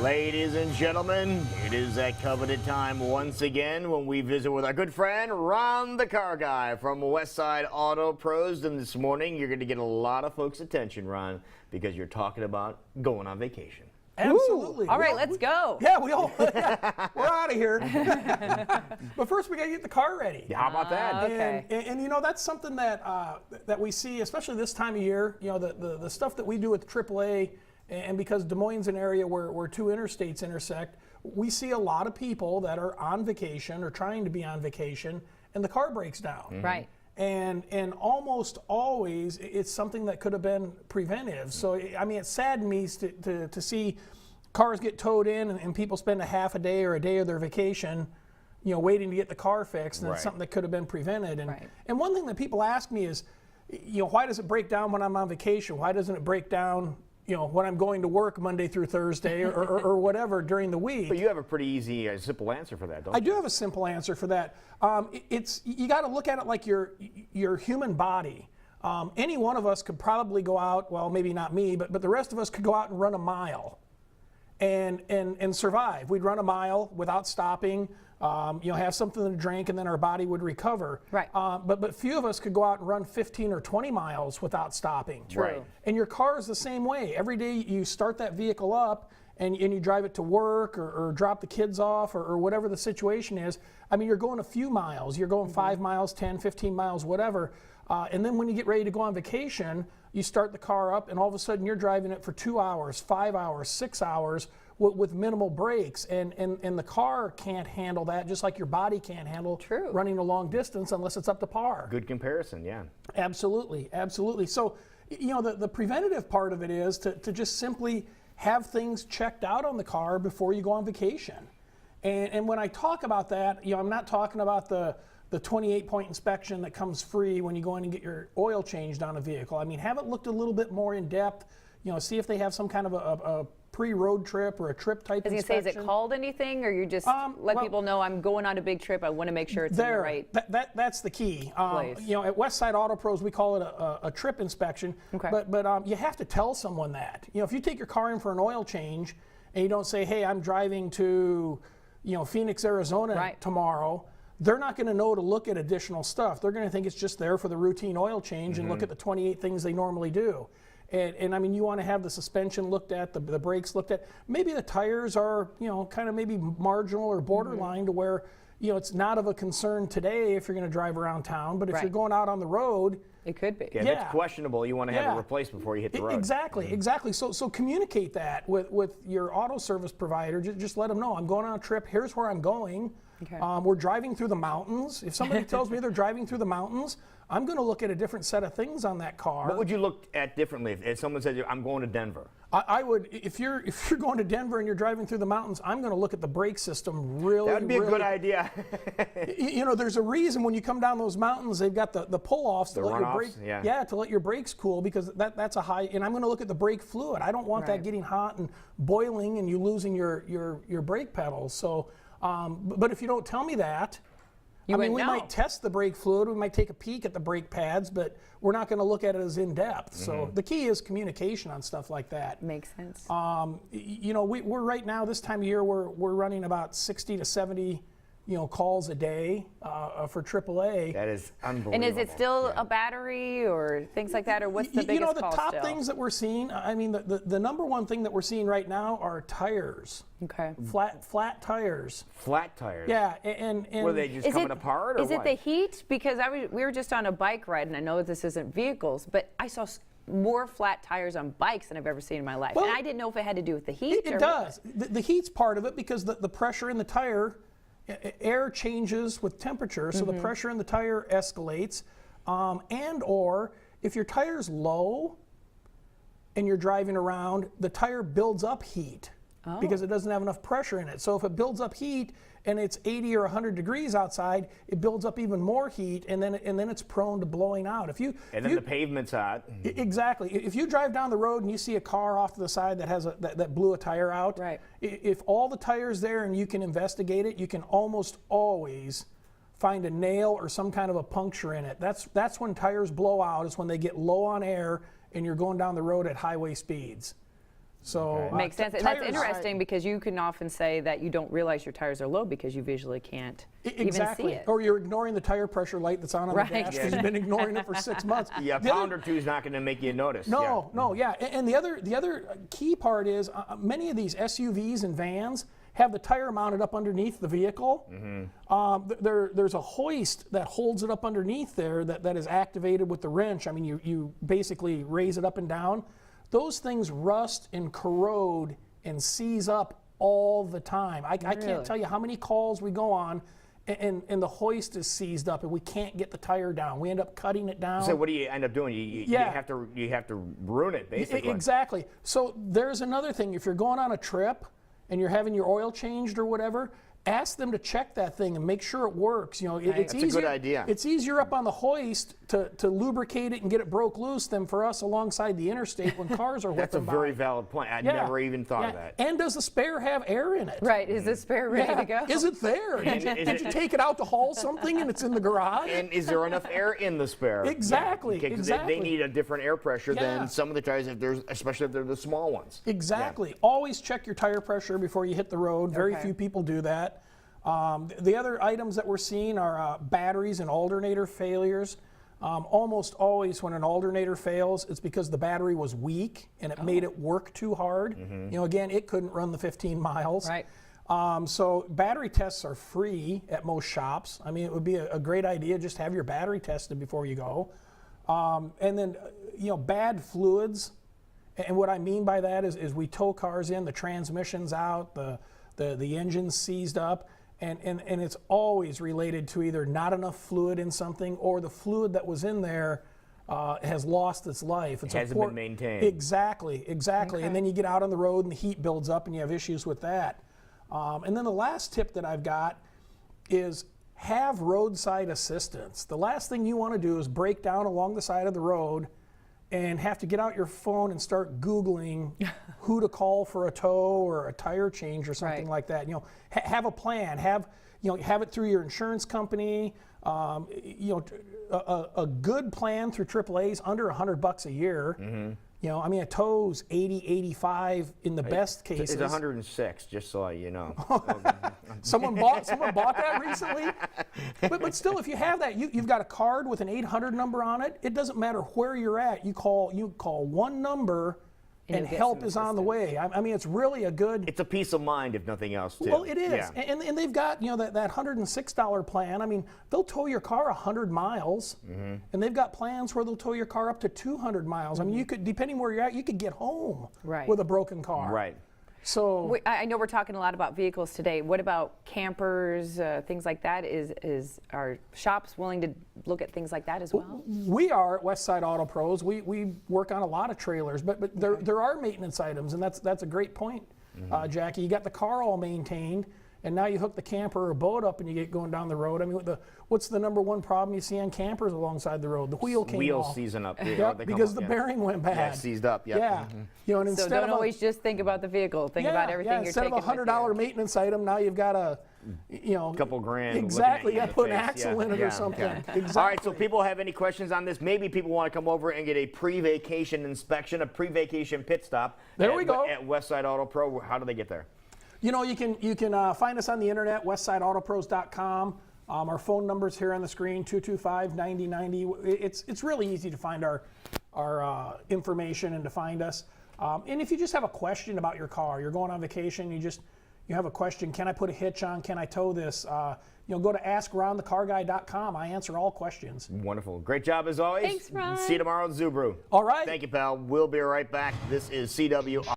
Ladies and gentlemen, it is that coveted time once again when we visit with our good friend Ron the Car Guy from Westside Auto Pros. And this morning you're going to get a lot of folks' attention, Ron, because you're talking about going on vacation. Absolutely. Ooh, all right, let's go. Yeah, we're out of here. But first, we got to get the car ready. Yeah, how about that? Okay. And you know, that's something that that we see, especially this time of year. You know, the stuff that we do with AAA, and because Des Moines is an area where two interstates intersect, we see a lot of people that are on vacation or trying to be on vacation, and the car breaks down. Mm-hmm. Right. And almost always it's something that could have been preventive. So I mean, it saddens me to see cars get towed in and people spend a half a day or a day of their vacation, you know, waiting to get the car fixed, and it's something that could have been prevented. And one thing that people ask me is, you know, why does it break down when I'm on vacation? Why doesn't it break down, you know, when I'm going to work Monday through Thursday or whatever during the week? But you have a pretty easy, simple answer for that, don't you? I do have a simple answer for that. You got to look at it like your human body. Any one of us could probably go out, well, maybe not me, but the rest of us could go out and run a mile and survive. We'd run a mile without stopping, you know, have something to drink, and then our body would recover. Right. But few of us could go out and run 15 or 20 miles without stopping. True. Right. And your car is the same way. Every day you start that vehicle up and you drive it to work or drop the kids off or whatever the situation is. I mean, you're going a few miles. You're going 5 miles, 10, 15 miles, whatever. And then when you get ready to go on vacation, you start the car up and all of a sudden you're driving it for 2 hours, 5 hours, 6 hours with minimal brakes. And the car can't handle that, just like your body can't handle running a long distance unless it's up to par. Good comparison, yeah. Absolutely, absolutely. So, you know, the preventative part of it is to just simply have things checked out on the car before you go on vacation. And when I talk about that, you know, I'm not talking about the 28-point inspection that comes free when you go in and get your oil changed on a vehicle. I mean, have it looked a little bit more in depth, you know, see if they have some kind of a pre-road trip or a trip type inspection. I was going to say, is it called anything, or you just let people know I'm going on a big trip, I want to make sure it's in the right that's the key. place. You know, at Westside Auto Pros, we call it a trip inspection. Okay. But you have to tell someone that. You know, if you take your car in for an oil change and you don't say, hey, I'm driving to, you know, Phoenix, Arizona tomorrow, they're not going to know to look at additional stuff. They're going to think it's just there for the routine oil change and look at the 28 things they normally do. And I mean, you want to have the suspension looked at, the brakes looked at. Maybe the tires are, you know, kind of maybe marginal or borderline to where, you know, it's not of a concern today if you're going to drive around town. But if you're going out on the road, it could be. Yeah, if it's questionable, you want to have it replaced before you hit the road. Exactly, exactly. So communicate that with your auto service provider. Just let them know, I'm going on a trip. Here's where I'm going. Okay. We're driving through the mountains. If somebody tells me they're driving through the mountains, I'm going to look at a different set of things on that car. What would you look at differently if someone said, I'm going to Denver? I would, if you're going to Denver and you're driving through the mountains, I'm going to look at the brake system really. That would be a good idea. You know, there's a reason when you come down those mountains, they've got the pull-offs to let your brake, to let your brakes cool, because that's a high. And I'm going to look at the brake fluid. I don't want that getting hot and boiling and you losing your brake pedals. So, but if you don't tell me that. I mean, we might test the brake fluid, we might take a peek at the brake pads, but we're not going to look at it as in-depth. So the key is communication on stuff like that. Makes sense. You know, we're right now, this time of year, we're running about 60 to 70, you know, calls a day for AAA. That is unbelievable. And is it still a battery or things like that, or what's the biggest You know, the call top still? things that we're seeing, I mean, the number one thing that we're seeing right now are tires. Okay. Flat tires. Flat tires? Yeah, and Were they just coming apart, or Is it the heat? Because we were just on a bike ride, and I know this isn't vehicles, but I saw more flat tires on bikes than I've ever seen in my life. Well, and I didn't know if it had to do with the heat. It does. The heat's part of it, because the pressure in the tire, air changes with temperature, so the pressure in the tire escalates. And or if your tire's low and you're driving around, the tire builds up heat. because it doesn't have enough pressure in it. So if it builds up heat and it's 80 or 100 degrees outside, it builds up even more heat, and then it's prone to blowing out. And then the pavement's hot. Exactly. If you drive down the road and you see a car off to the side that has that blew a tire out, right. If all the tire's there and you can investigate it, you can almost always find a nail or some kind of a puncture in it. That's when tires blow out, is when they get low on air and you're going down the road at highway speeds. So makes sense. And that's interesting because you can often say that you don't realize your tires are low because you visually can't even see it. Or you're ignoring the tire pressure light that's on the dash because you've been ignoring it for 6 months. Yeah, a pound or two is not going to make you notice. No, yeah. And the other key part is many of these SUVs and vans have the tire mounted up underneath the vehicle. There's a hoist that holds it up underneath there that is activated with the wrench. I mean, you basically raise it up and down. Those things rust and corrode and seize up all the time. I can't tell you how many calls we go on and the hoist is seized up and we can't get the tire down. We end up cutting it down. So what do you end up doing? You have to ruin it, basically. Exactly. So there's another thing. If you're going on a trip and you're having your oil changed or whatever, ask them to check that thing and make sure it works. You know, it's That's easier. a good idea. It's easier up on the hoist to lubricate it and get it broke loose than for us alongside the interstate when cars are whipping That's a by. very valid point. I never even thought of that. And does the spare have air in it? Right. Is the spare ready to go? Is it there? Did you take it out to haul something and it's in the garage? And is there enough air in the spare? Exactly. Okay, exactly. They need a different air pressure than some of the tires, especially if they're the small ones. Exactly. Always check your tire pressure before you hit the road. Very few people do that. The other items that we're seeing are batteries and alternator failures. Almost always when an alternator fails, it's because the battery was weak and it made it work too hard. You know, again, it couldn't run the 15 miles. Right. So battery tests are free at most shops. I mean, it would be a great idea just to have your battery tested before you go. And then, you know, bad fluids. And what I mean by that is we tow cars in, the transmission's out, the engine's seized up. And it's always related to either not enough fluid in something or the fluid that was in there has lost its life. It hasn't been maintained. Exactly. Okay. And then you get out on the road and the heat builds up and you have issues with that. And then the last tip that I've got is have roadside assistance. The last thing you want to do is break down along the side of the road and have to get out your phone and start Googling who to call for a tow or a tire change or something like that. You know, have a plan. Have it through your insurance company. You know, a good plan through AAA is under $100 a year. You know, I mean, a tow's 80, 85 in the best cases. It's 106, just so you know. Someone bought that recently. But still, if you have that, you've got a card with an 800 number on it. It doesn't matter where you're at. You call one number, and help is on the way. I mean, it's really a good. It's a peace of mind, if nothing else, too. Well, it is, Yeah. and they've got that $106 plan. I mean, they'll tow your car 100 miles, and they've got plans where they'll tow your car up to 200 miles. I mean, you could, depending where you're at, you could get home with a broken car. Right. So I know we're talking a lot about vehicles today. What about campers, things like that? Are shops willing to look at things like that as well? We are at Westside Auto Pros. We work on a lot of trailers, but there are maintenance items, and that's a great point, Jackie. You got the car all maintained, and now you hook the camper or boat up and you get going down the road. I mean, what's the number one problem you see on campers alongside the road? The wheel came Wheels off. seizing up. Because the bearing went bad. Yeah, seized up. Yep. Yeah. You know, and So instead don't always just think about the vehicle. Think about everything you're instead taking of a $100 maintenance item, now you've got a couple grand. Exactly. You You got to put an axle in it or something. Exactly. All right, so people have any questions on this? Maybe people want to come over and get a pre-vacation inspection, a pre-vacation pit stop. There we go. At Westside Auto Pro. How do they get there? You know, you can find us on the internet, westsideautopros.com. Our phone number's here on the screen, 225-9090. It's really easy to find our information and to find us. And if you just have a question about your car, you're going on vacation, you have a question, can I put a hitch on, can I tow this? Go to askronthecarguy.com. I answer all questions. Wonderful. Great job as always. Thanks, Ron. See you tomorrow at Zubru. All right. Thank you, pal. We'll be right back. This is CW.